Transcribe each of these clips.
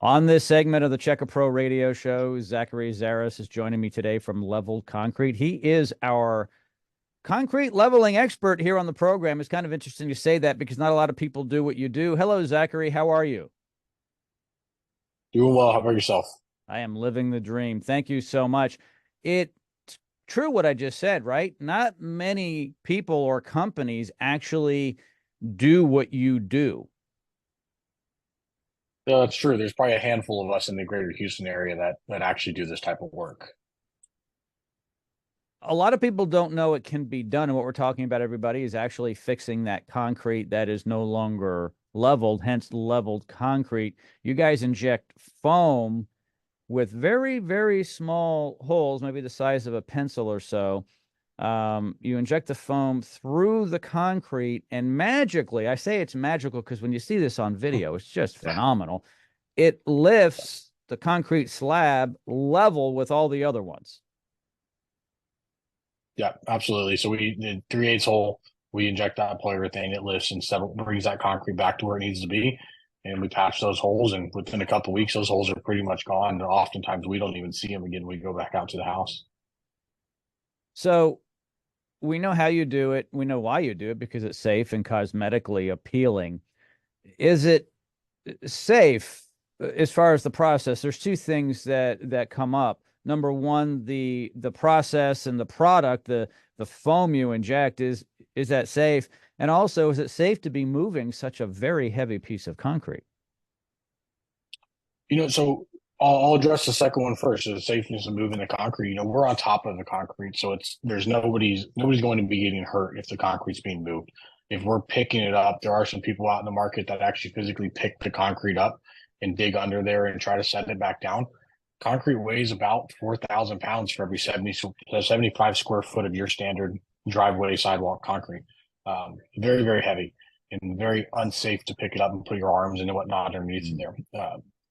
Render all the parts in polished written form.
On this segment of the Checker Pro radio show, Zachary Zaras is joining me today from Leveled Concrete. He is our concrete leveling expert here on the program. It's kind of interesting to say that because not a lot of people do what you do. Hello, Zachary. How are you? Doing well. How about yourself? I am living the dream. Thank you so much. It's true what I just said, right? Not many people or companies actually do what you do. It's true. There's probably a handful of us in the greater Houston area that actually do this type of work. A lot of people don't know it can be done. And what we're talking about, everybody, is actually fixing that concrete that is no longer leveled, hence leveled concrete. You guys inject foam with very, very small holes, maybe the size of a pencil or so. You inject the foam through the concrete, and magically, I say it's magical because when you see this on video, it's just Yeah. phenomenal. It lifts the concrete slab level with all the other ones. Yeah, absolutely. So we the 3/8 hole, we inject that polyurethane, it lifts and settle, brings that concrete back to where it needs to be. And we patch those holes, and within a couple of weeks, those holes are pretty much gone. And oftentimes we don't even see them again. We go back out to the house. So we know how you do it. We know why you do it because it's safe and cosmetically appealing. Is it safe as far as the process? There's two things that come up. Number one, the process and the product, the foam you inject is that safe? And also, is it safe to be moving such a very heavy piece of concrete? So I'll address the second one first. So the safeness of moving the concrete. We're on top of the concrete, so there's nobody's going to be getting hurt if the concrete's being moved. If we're picking it up, there are some people out in the market that actually physically pick the concrete up and dig under there and try to set it back down. Concrete weighs about 4,000 pounds for every 75 square foot of your standard driveway sidewalk concrete. Very, very heavy and very unsafe to pick it up and put your arms and whatnot underneath in there.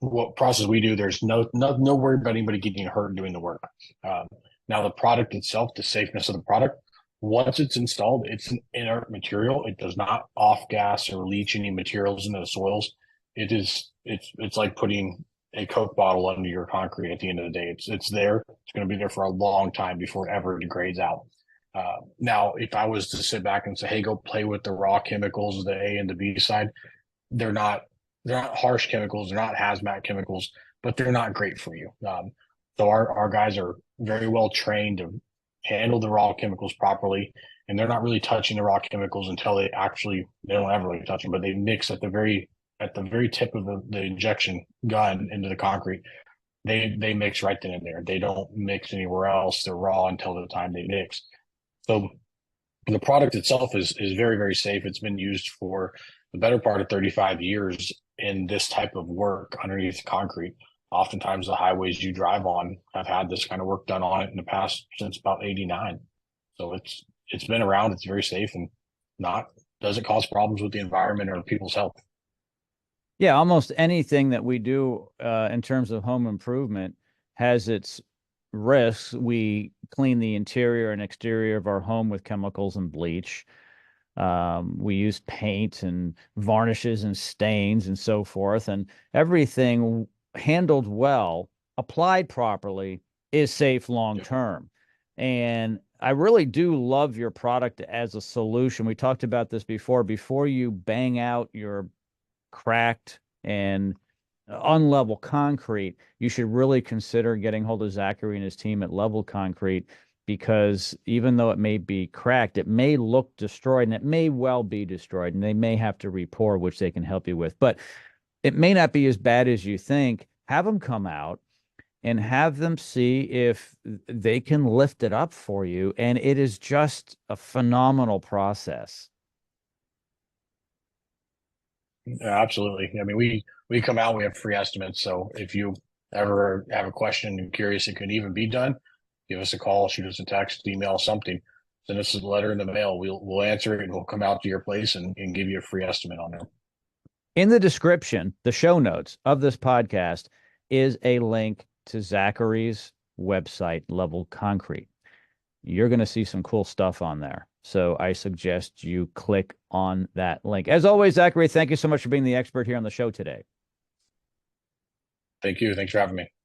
What process we do, there's no worry about anybody getting hurt doing the work. Um, Now, the product itself, the safeness of the product, once it's installed, it's an inert material. It does not off gas or leach any materials into the soils. It's like putting a Coke bottle under your concrete at the end of the day. It's there. It's going to be there for a long time before it ever degrades out. Now, if I was to sit back and say, "Hey, go play with the raw chemicals, the A and the B side," they're not they're not harsh chemicals, they're not hazmat chemicals, but they're not great for you. So our guys are very well trained to handle the raw chemicals properly, and they're not really touching the raw chemicals until they don't ever really touch them, but they mix at the very tip of the injection gun into the concrete. They mix right then and there. They don't mix anywhere else. They're raw until the time they mix. So the product itself is very, very safe. It's been used for the better part of 35 years in this type of work underneath concrete. Oftentimes, the highways you drive on have had this kind of work done on it in the past since about '89. So it's been around. It's very safe and not doesn't cause problems with the environment or people's health. Yeah, almost anything that we do in terms of home improvement has its risks. We clean the interior and exterior of our home with chemicals and bleach. We use paint and varnishes and stains and so forth. And everything handled well, applied properly, is safe long term. And I really do love your product as a solution. We talked about this before. Before you bang out your cracked and unlevel concrete, you should really consider getting hold of Zachary and his team at Level Concrete because even though it may be cracked, it may look destroyed and it may well be destroyed, and they may have to re-pour, which they can help you with. But it may not be as bad as you think. Have them come out and have them see if they can lift it up for you. And it is just a phenomenal process. Yeah, absolutely. I mean, we come out, we have free estimates. So if you ever have a question and curious, it can even be done, give us a call, shoot us a text, email, something. Send us a letter in the mail. We'll answer it and we'll come out to your place and give you a free estimate on it. In the description, the show notes of this podcast is a link to Zachary's website, Level Concrete. You're going to see some cool stuff on there. So I suggest you click on that link. As always, Zachary, thank you so much for being the expert here on the show today. Thank you. Thanks for having me.